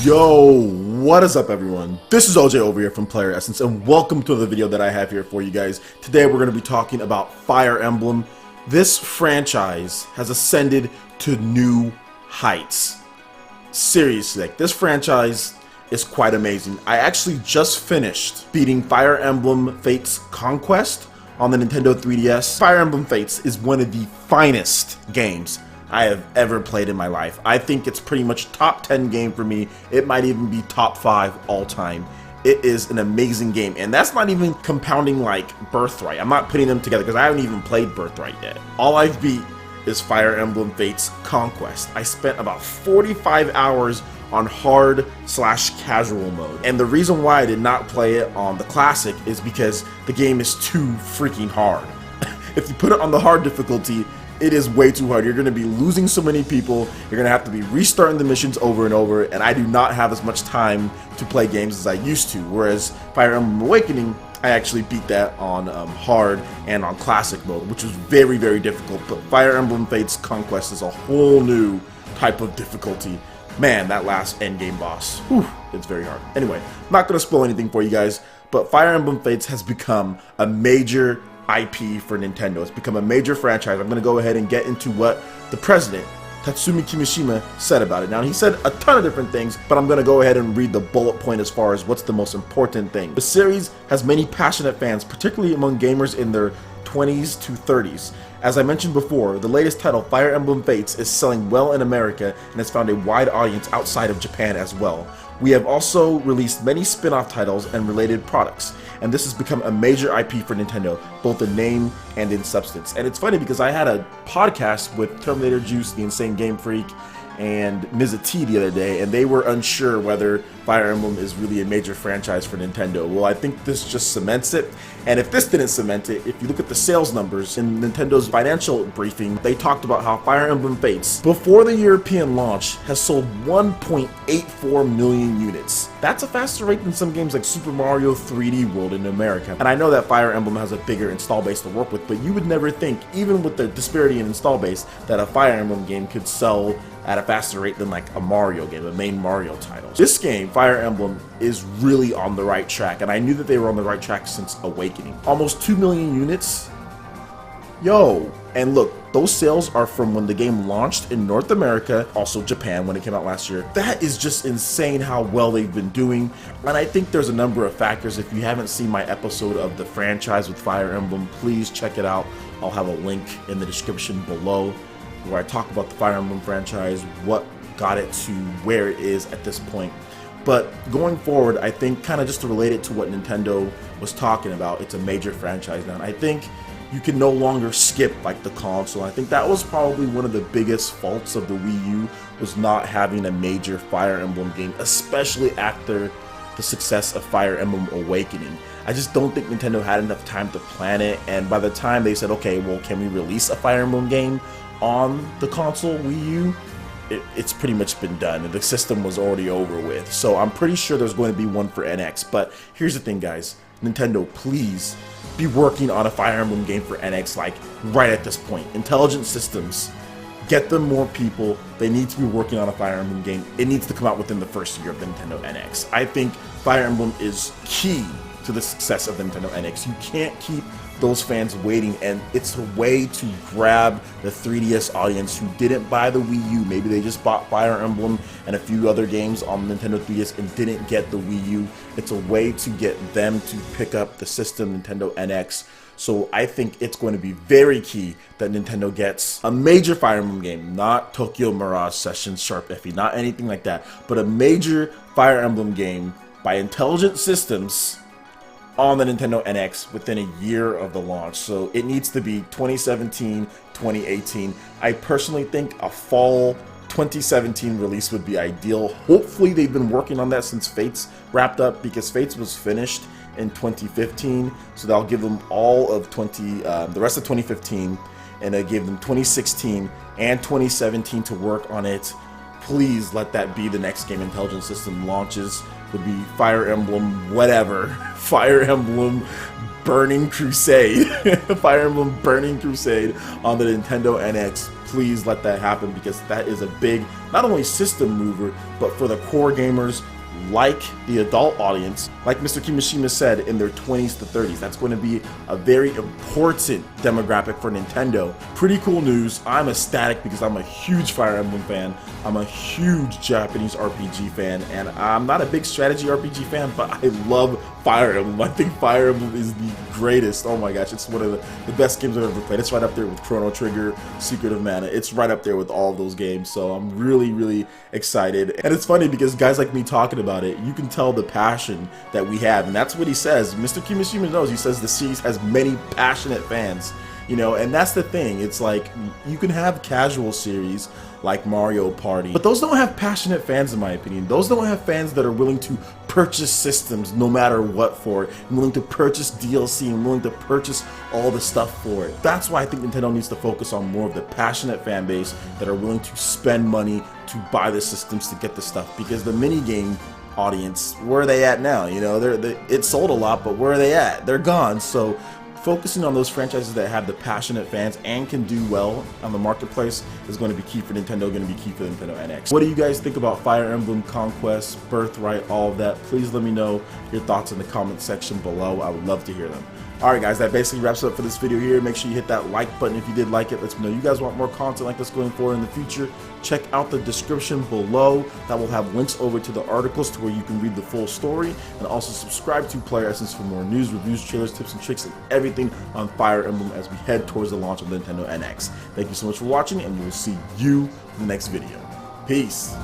Yo, what is up everyone? This is OJ over here from PlayerEssence and welcome to the video that I have here for you guys. Today we're going to be talking about Fire Emblem. This franchise has ascended to new heights. Seriously, like, this franchise is quite amazing. I actually just finished beating Fire Emblem Fates Conquest on the Nintendo 3DS. Fire Emblem Fates is one of the finest games I have ever played in my life. I think it's pretty much top 10 game for me. It might even be top 5 all time. It is an amazing game, and that's not even compounding like Birthright. I'm not putting them together because I haven't even played Birthright yet. All I've beat is Fire Emblem Fates Conquest. I spent about 45 hours on hard/casual mode, and the reason why I did not play it on the classic is because the game is too freaking hard. If you put it on the hard difficulty, it is way too hard. You're going to be losing so many people. You're going to have to be restarting the missions over and over, and I do not have as much time to play games as I used to. Whereas Fire Emblem Awakening, I actually beat that on hard and on classic mode, which was very, very difficult. But Fire Emblem Fates Conquest is a whole new type of difficulty. Man, that last endgame boss, whew, it's very hard. Anyway, I'm not going to spoil anything for you guys, but Fire Emblem Fates has become a major IP for Nintendo. It's become a major franchise. I'm going to go ahead and get into what the president, Tatsumi Kimishima, said about it. Now, he said a ton of different things, but I'm going to go ahead and read the bullet point as far as what's the most important thing. The series has many passionate fans, particularly among gamers in their 20s to 30s. As I mentioned before, the latest title, Fire Emblem Fates, is selling well in America and has found a wide audience outside of Japan as well. We have also released many spin-off titles and related products, and this has become a major IP for Nintendo, both in name and in substance. And it's funny because I had a podcast with Terminator Juice, the Insane Game Freak, and Mr. T the other day, and they were unsure whether Fire Emblem is really a major franchise for Nintendo. Well, I think this just cements it, and if this didn't cement it, if you look at the sales numbers in Nintendo's financial briefing, they talked about how Fire Emblem Fates, before the European launch, has sold 1.84 million units. That's a faster rate than some games like Super Mario 3D World in America. And I know that Fire Emblem has a bigger install base to work with, but you would never think, even with the disparity in install base, that a Fire Emblem game could sell at a faster rate than like a Mario game, a main Mario title. This game, Fire Emblem, is really on the right track, and I knew that they were on the right track since Awakening. Almost 2 million units. Yo, and look, those sales are from when the game launched in North America, also Japan when it came out last year. That is just insane how well they've been doing, and I think there's a number of factors. If you haven't seen my episode of the franchise with Fire Emblem, please check it out. I'll have a link in the description below where I talk about the Fire Emblem franchise, what got it to where it is at this point. But going forward, I think, kind of just to relate it to what Nintendo was talking about, it's a major franchise now. And I think you can no longer skip like the console. I think that was probably one of the biggest faults of the Wii U, was not having a major Fire Emblem game, especially after the success of Fire Emblem Awakening. I just don't think Nintendo had enough time to plan it, and by the time they said, okay, well, can we release a Fire Emblem game on the console Wii U, it's pretty much been done, and the system was already over with. So I'm pretty sure there's going to be one for NX. But here's the thing, guys, Nintendo, please be working on a Fire Emblem game for NX like right at this point. Intelligent Systems, get them more people. They need to be working on a Fire Emblem game. It needs to come out within the first year of the Nintendo NX. I think Fire Emblem is key to the success of the Nintendo NX. You can't keep those fans waiting, and it's a way to grab the 3DS audience who didn't buy the Wii U. Maybe they just bought Fire Emblem and a few other games on the Nintendo 3DS and didn't get the Wii U. It's a way to get them to pick up the system, Nintendo NX. So I think it's going to be very key that Nintendo gets a major Fire Emblem game, not Tokyo Mirage Sessions Sharp Effie, not anything like that, but a major Fire Emblem game by Intelligent Systems on the Nintendo NX within a year of the launch. So it needs to be 2017, 2018. I personally think a fall 2017 release would be ideal. Hopefully they've been working on that since Fates wrapped up, because Fates was finished in 2015. So that'll give them all of the rest of 2015, and it gave them 2016 and 2017 to work on it. Please let that be the next game Intelligent System launches. Would be Fire Emblem whatever. Fire Emblem Burning Crusade. Fire Emblem Burning Crusade on the Nintendo NX. Please let that happen, because that is a big, not only system mover, but for the core gamers, like the adult audience, like Mr. Kimishima said, in their 20s to 30s. That's going to be a very important demographic for Nintendo. Pretty cool news. I'm ecstatic because I'm a huge Fire Emblem fan. I'm a huge Japanese RPG fan, and I'm not a big strategy RPG fan, but I love Fire Emblem. I think Fire Emblem is the greatest. Oh my gosh, it's one of the best games I've ever played. It's right up there with Chrono Trigger, Secret of Mana. It's right up there with all of those games, so I'm really excited. And it's funny because guys like me talking about it, you can tell the passion that we have, and that's what he says. Mr. Kimishima knows. He says the series has many passionate fans, you know, and that's the thing. It's like, you can have casual series like Mario Party, but those don't have passionate fans, in my opinion. Those don't have fans that are willing to purchase systems no matter what for it, and willing to purchase DLC, and willing to purchase all the stuff for it. That's why I think Nintendo needs to focus on more of the passionate fan base that are willing to spend money to buy the systems to get the stuff, because the minigame audience, where are they at now? You know, it sold a lot, but where are they at? They're gone. So focusing on those franchises that have the passionate fans and can do well on the marketplace is going to be key for Nintendo, going to be key for the Nintendo NX. What do you guys think about Fire Emblem, Conquest, Birthright, all of that? Please let me know your thoughts in the comment section below. I would love to hear them. Alright guys, that basically wraps it up for this video here. Make sure you hit that like button if you did like it. Let me know you guys want more content like this going forward in the future. Check out the description below. That will have links over to the articles to where you can read the full story. And also subscribe to PlayerEssence for more news, reviews, trailers, tips, and tricks, and everything on Fire Emblem as we head towards the launch of the Nintendo NX. Thank you so much for watching, and we will see you in the next video. Peace.